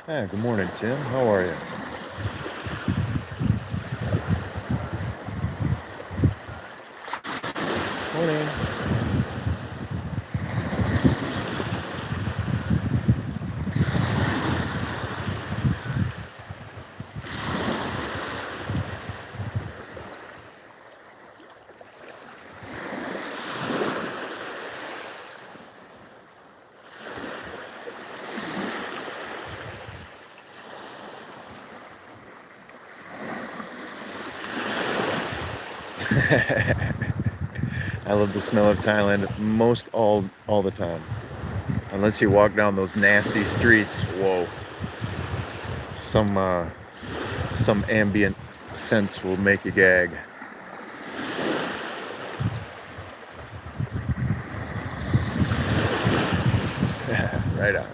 Hi, good morning, Tim. How are you? Morning. I love the smell of Thailand most all the time. Unless you walk down those nasty streets, whoa, some uh, some ambient scents will make you gag. Right on.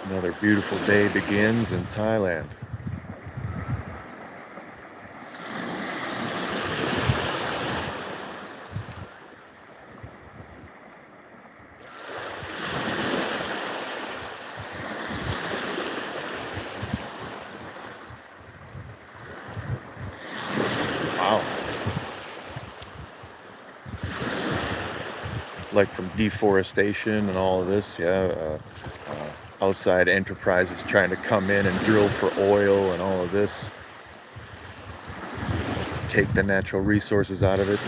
Another beautiful day begins in Thailand. Wow. Like from deforestation and all of this, yeah. Outside enterprises trying to come in and drill for oil and all of this, take the natural resources out of it.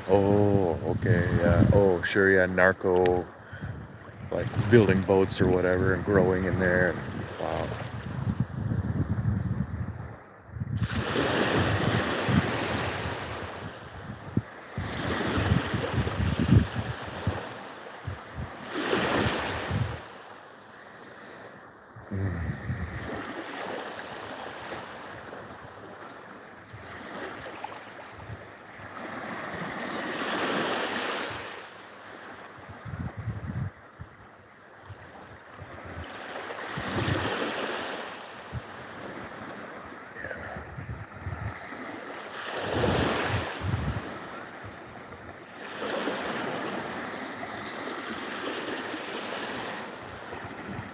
Oh, okay, yeah. Oh, sure, yeah. Narco, like building boats or whatever and growing in there. Wow. Mm.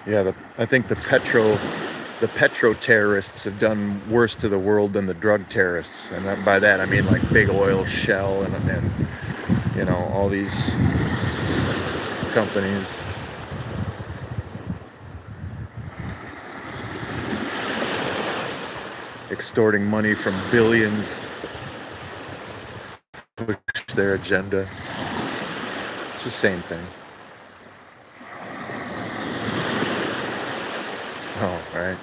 Yeah, I think the petro terrorists have done worse to the world than the drug terrorists, and by that I mean like big oil, Shell, and all these companies extorting money from billions, push their agenda. It's the same thing. Oh, right.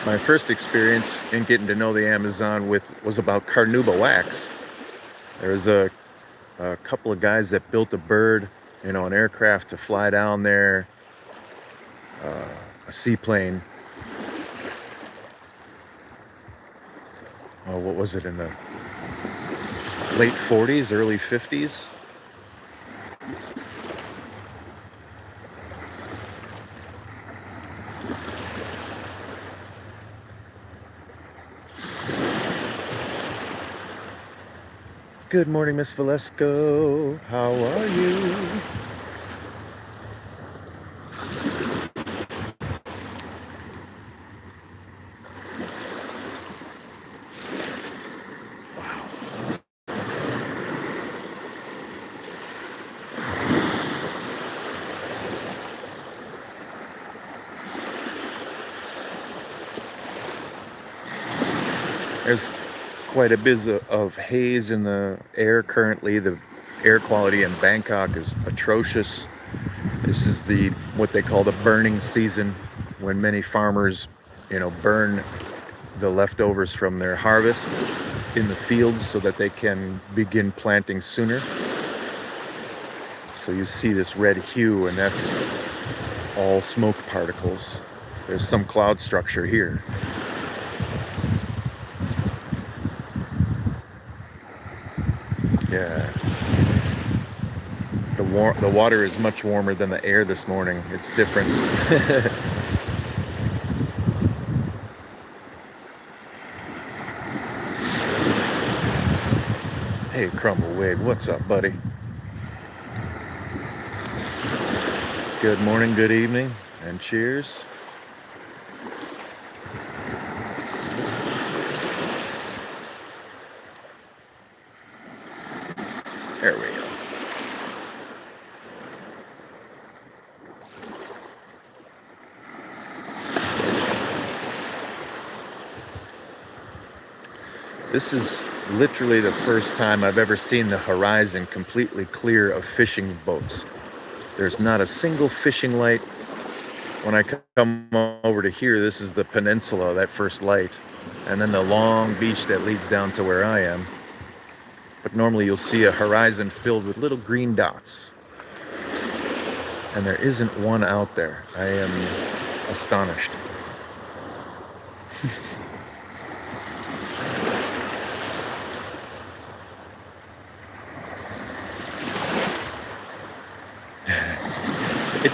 My first experience in getting to know the Amazon with was about carnauba wax. There was a couple of guys that built a bird, an aircraft to fly down there, uh, a seaplane. Oh, what was it, in the late 40s, early 50s? Good morning, Miss Valesco. How are you? There's quite a bit of haze in the air currently. The air quality in Bangkok is atrocious. This is what they call the burning season, when many farmers burn the leftovers from their harvest in the fields so that they can begin planting sooner. So you see this red hue, and that's all smoke particles. There's some cloud structure here. Yeah. The water is much warmer than the air this morning. It's different. Hey, Crumbleweed, what's up, buddy? Good morning, good evening, and cheers. There we go. This is literally the first time I've ever seen the horizon completely clear of fishing boats. There's not a single fishing light. When I come over to here, this is the peninsula, that first light, and then the long beach that leads down to where I am. But normally you'll see a horizon filled with little green dots. And there isn't one out there. I am astonished.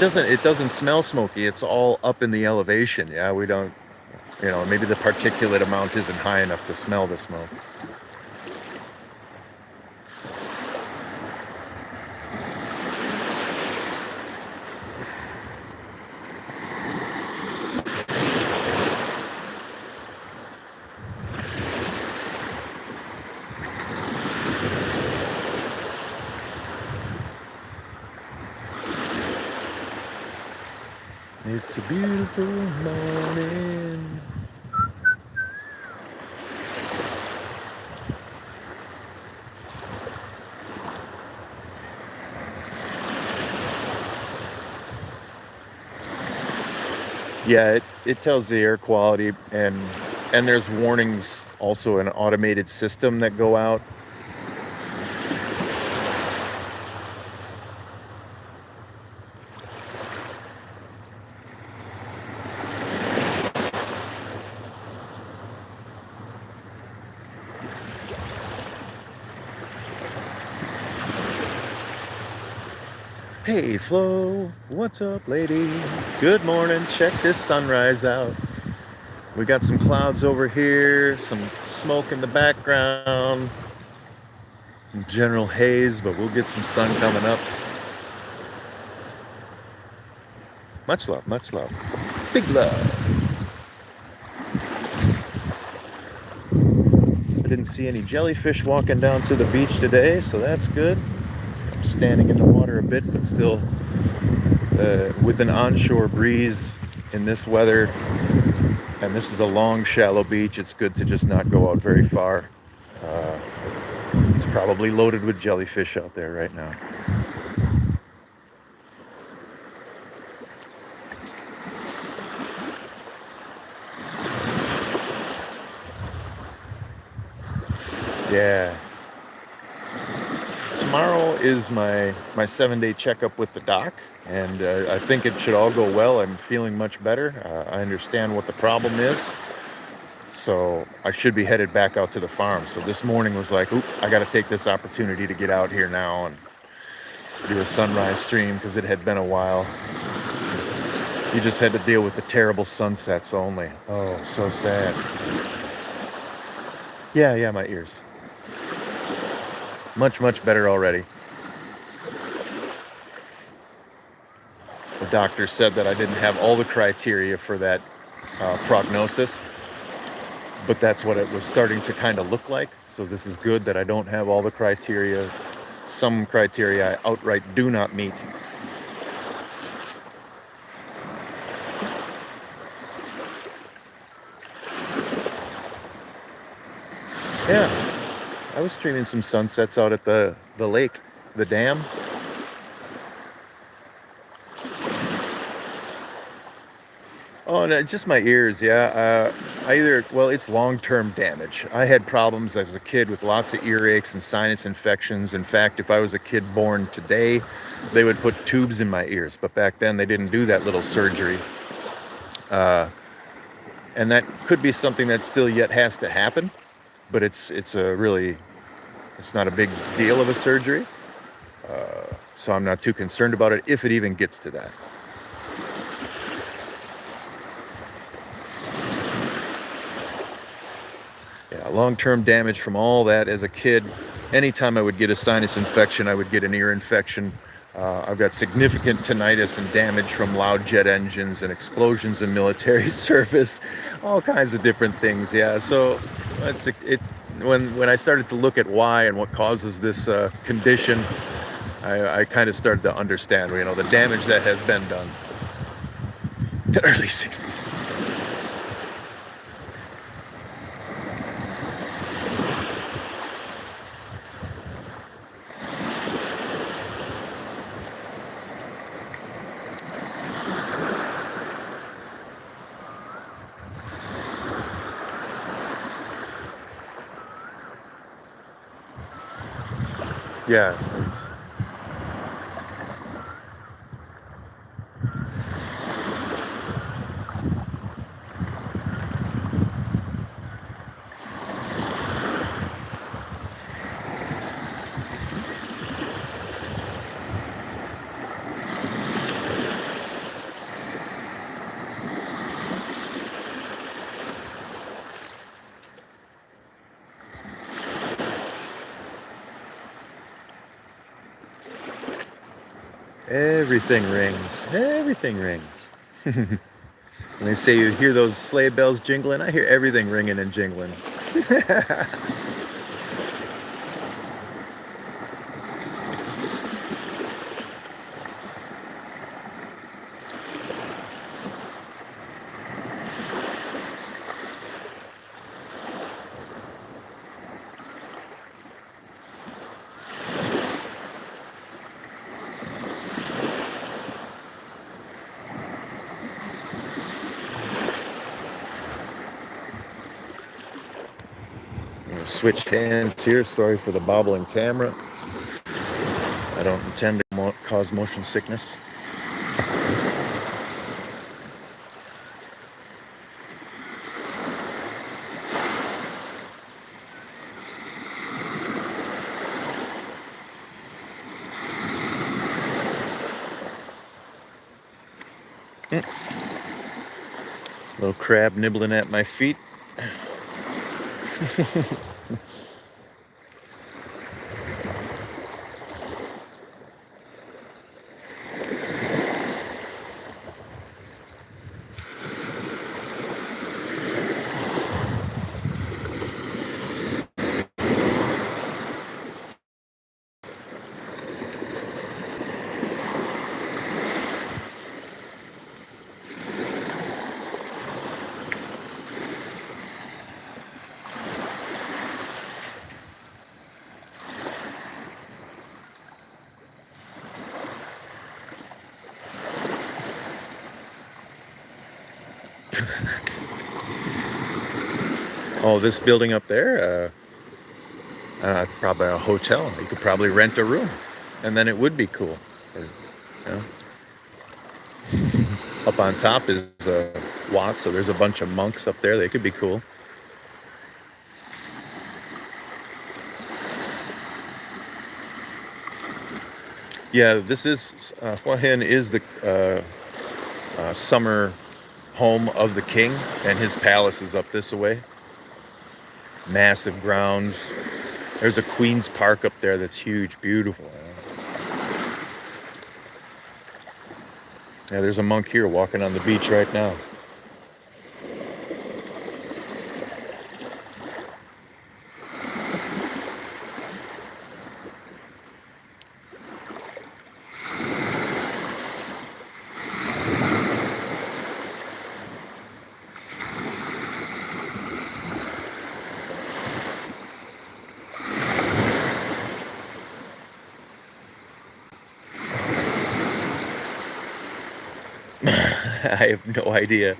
It doesn't smell smoky. It's all up in the elevation. Yeah, we don't, maybe the particulate amount isn't high enough to smell the smoke. It's a beautiful morning. Yeah, it tells the air quality, and there's warnings, also an automated system that go out. Hey Flo, what's up lady? Good morning, check this sunrise out. We got some clouds over here, some smoke in the background, general haze, but we'll get some sun coming up. Much love, big love. I didn't see any jellyfish walking down to the beach today, so that's good. I'm standing in the water a bit, but still with an onshore breeze in this weather, and this is a long, shallow beach, it's good to just not go out very far. It's probably loaded with jellyfish out there right now. Yeah. Tomorrow is my 7-day checkup with the doc, and I think it should all go well. I'm feeling much better. I understand what the problem is, so I should be headed back out to the farm. So this morning was like, oop, I got to take this opportunity to get out here now and do a sunrise stream, because it had been a while. You just had to deal with the terrible sunsets only. Oh, so sad. Yeah, my ears. Much better already. The doctor said that I didn't have all the criteria for that prognosis, but that's what it was starting to kind of look like. So this is good that I don't have all the criteria. Some criteria I outright do not meet. Yeah, I was streaming some sunsets out at the lake, the dam. Oh, no, just my ears. Yeah. Well, it's long-term damage. I had problems as a kid with lots of earaches and sinus infections. In fact, if I was a kid born today, they would put tubes in my ears. But back then, they didn't do that little surgery. Uh, and that could be something that still yet has to happen. But it's not a big deal of a surgery. So I'm not too concerned about it if it even gets to that. Yeah, long-term damage from all that as a kid. Anytime I would get a sinus infection, I would get an ear infection. I've got significant tinnitus and damage from loud jet engines and explosions in military service, all kinds of different things. Yeah, so it. When I started to look at why and what causes this condition, I kind of started to understand, the damage that has been done. The early '60s. Yes. Everything rings. Everything rings. When they say you hear those sleigh bells jingling, I hear everything ringing and jingling. I'm gonna switch hands here. Sorry for the bobbling camera. I don't intend to cause motion sickness. Mm. Little crab nibbling at my feet. Oh, this building up there, probably a hotel. You could probably rent a room, and then it would be cool. You know? Up on top is Wat, so there's a bunch of monks up there. They could be cool. Yeah, this is Hua Hin is the summer home of the king, and his palace is up this way. Massive grounds. There's a Queen's Park up there that's huge, beautiful. Yeah, there's a monk here walking on the beach right now. I have no idea.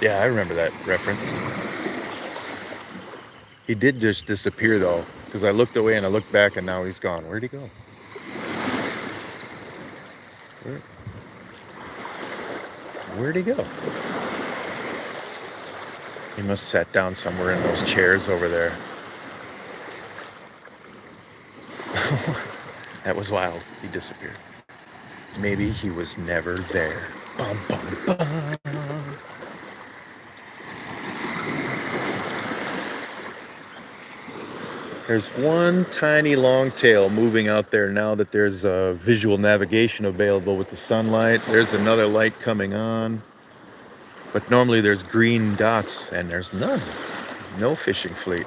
Yeah, I remember that reference. He did just disappear though, because I looked away and I looked back and now he's gone. Where'd he go? Where, where'd he go? He must sat down somewhere in those chairs over there. That was wild. He disappeared. Maybe he was never there. Bum, bum, bum. There's one tiny long tail moving out there now that there's visual navigation available with the sunlight. There's another light coming on. But normally there's green dots and there's none. No fishing fleet.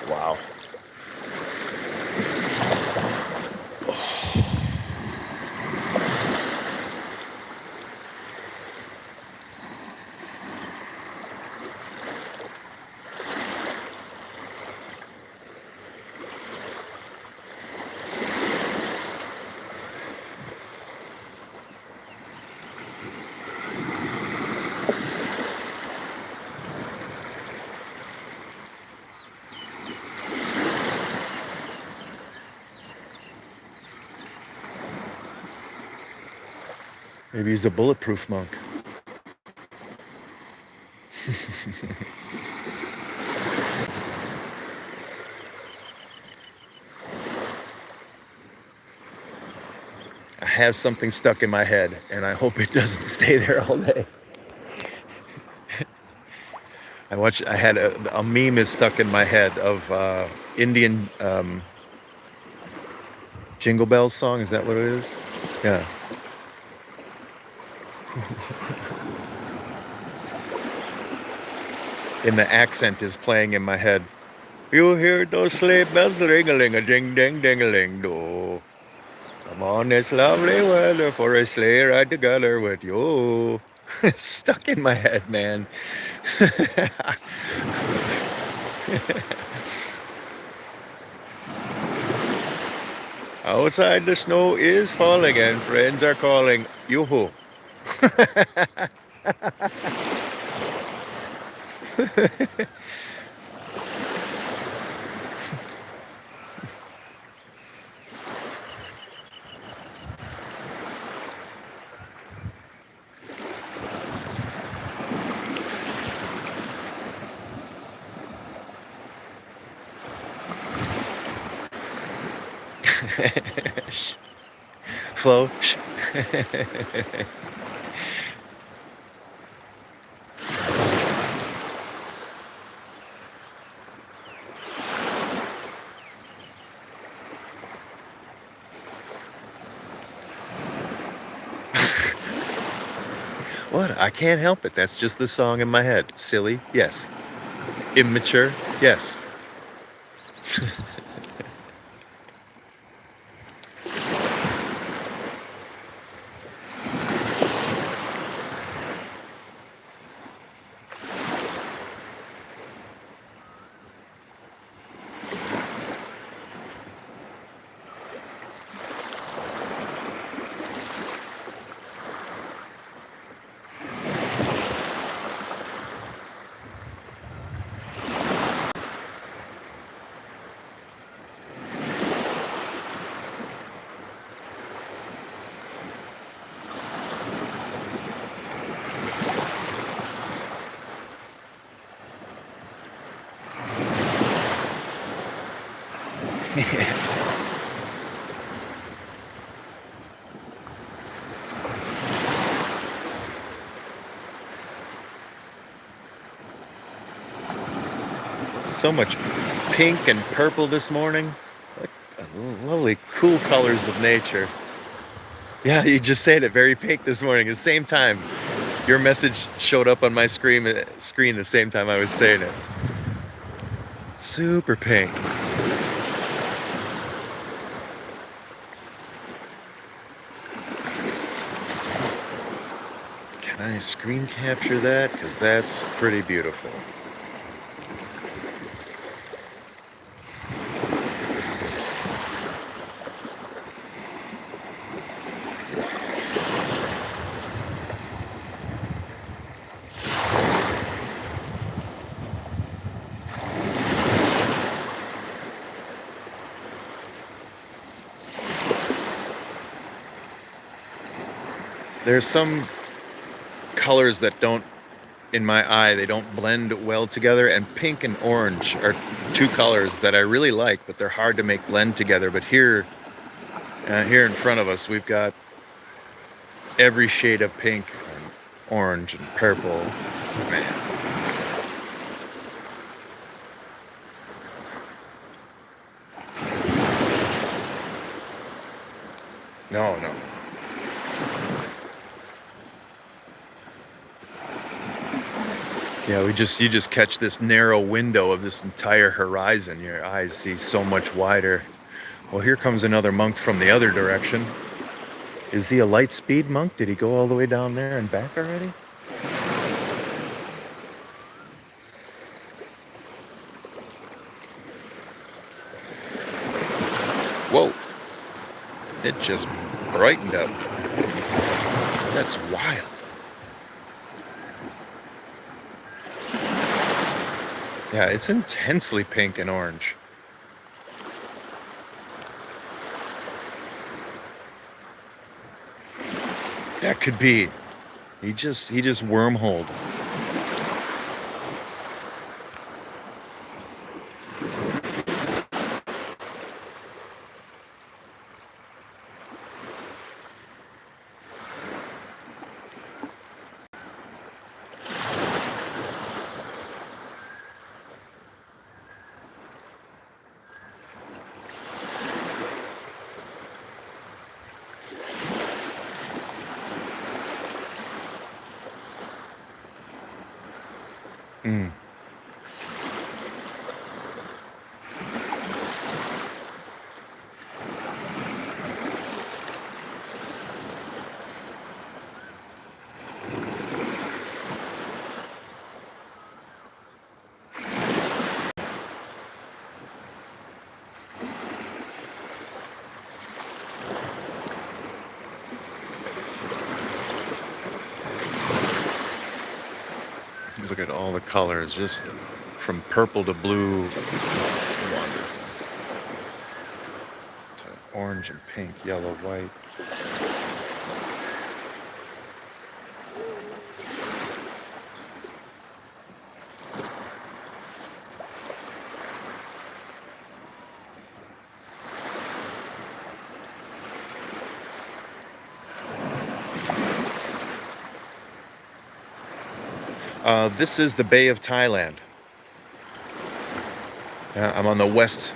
Wow. Maybe he's a bulletproof monk. I have something stuck in my head and I hope it doesn't stay there all day. I had a meme is stuck in my head of Indian Jingle Bells song. Is that what it is? Yeah. And the accent is playing in my head. You hear those sleigh bells ring-a-ling, a ding-ding-ding-a-ling, do. Come on, it's lovely weather for a sleigh ride together with you. It's stuck in my head, man. Outside the snow is falling and friends are calling. Yoo-hoo. Flo. What? I can't help it. That's just the song in my head. Silly? Yes. Immature? Yes. So much pink and purple this morning. Like lovely, cool colors of nature. Yeah, you just said it. Very pink this morning. At the same time, your message showed up on my screen the same time I was saying it. Super pink. Can I screen capture that? Because that's pretty beautiful. There's some colors that don't, in my eye, they don't blend well together, and pink and orange are two colors that I really like, but they're hard to make blend together. But here in front of us, we've got every shade of pink and orange and purple. Man. No. Yeah, you just catch this narrow window of this entire horizon. Your eyes see so much wider. Well, here comes another monk from the other direction. Is he a light speed monk? Did he go all the way down there and back already? Whoa, it just brightened up. That's wild. Yeah, it's intensely pink and orange. That could be. He just wormholed. Mm. Look at all the colors, just from purple to blue, wonderful, to orange and pink, yellow, white. This is the Bay of Thailand. I'm on the west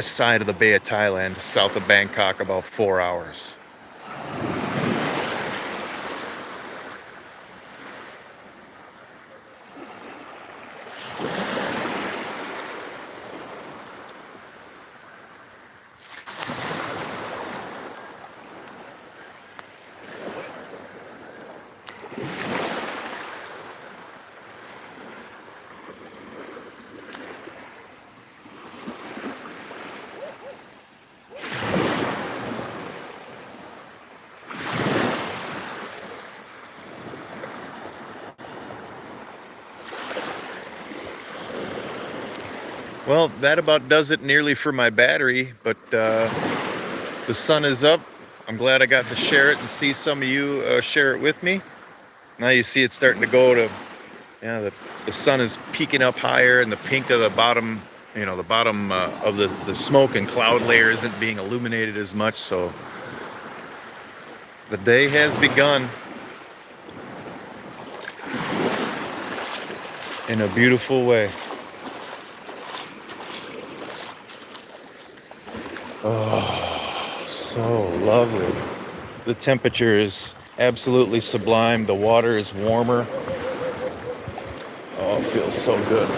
side of the Bay of Thailand, south of Bangkok, about 4 hours. Well, that about does it nearly for my battery, but the sun is up. I'm glad I got to share it and see some of you share it with me. Now you see it's starting to go to, yeah, the sun is peaking up higher, and the pink of the bottom, the bottom of the smoke and cloud layer isn't being illuminated as much, so the day has begun in a beautiful way. Oh, so lovely. The temperature is absolutely sublime. The water is warmer. Oh, it feels so good.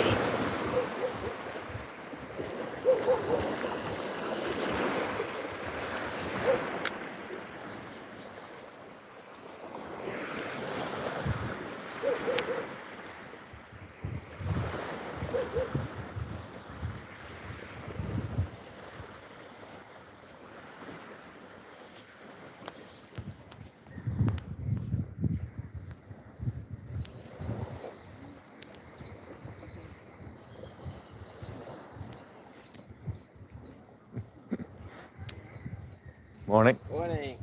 Morning. Morning.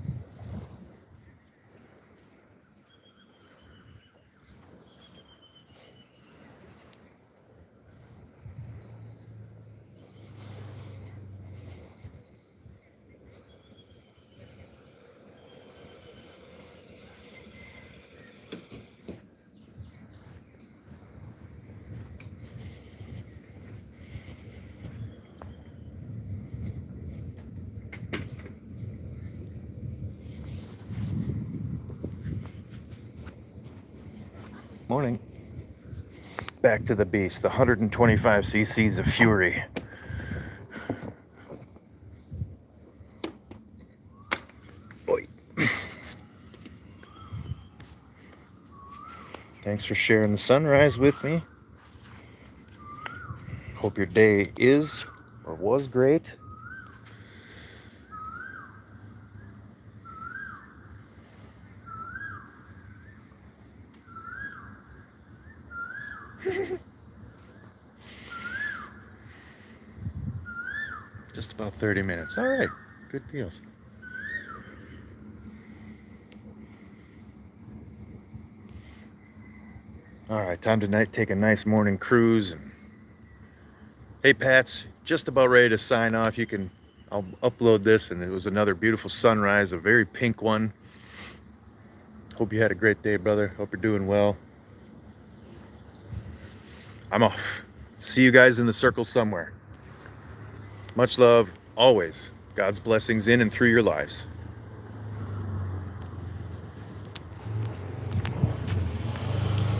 back to the beast, the 125 cc's of Fury. Boy. Thanks for sharing the sunrise with me. Hope your day is or was great. Just about 30 minutes. All right, good deals. All right, time to take a nice morning cruise. And hey, Pats, just about ready to sign off. I'll upload this, and it was another beautiful sunrise, a very pink one. Hope you had a great day, brother. Hope you're doing well. I'm off. See you guys in the circle somewhere. Much love, always. God's blessings in and through your lives.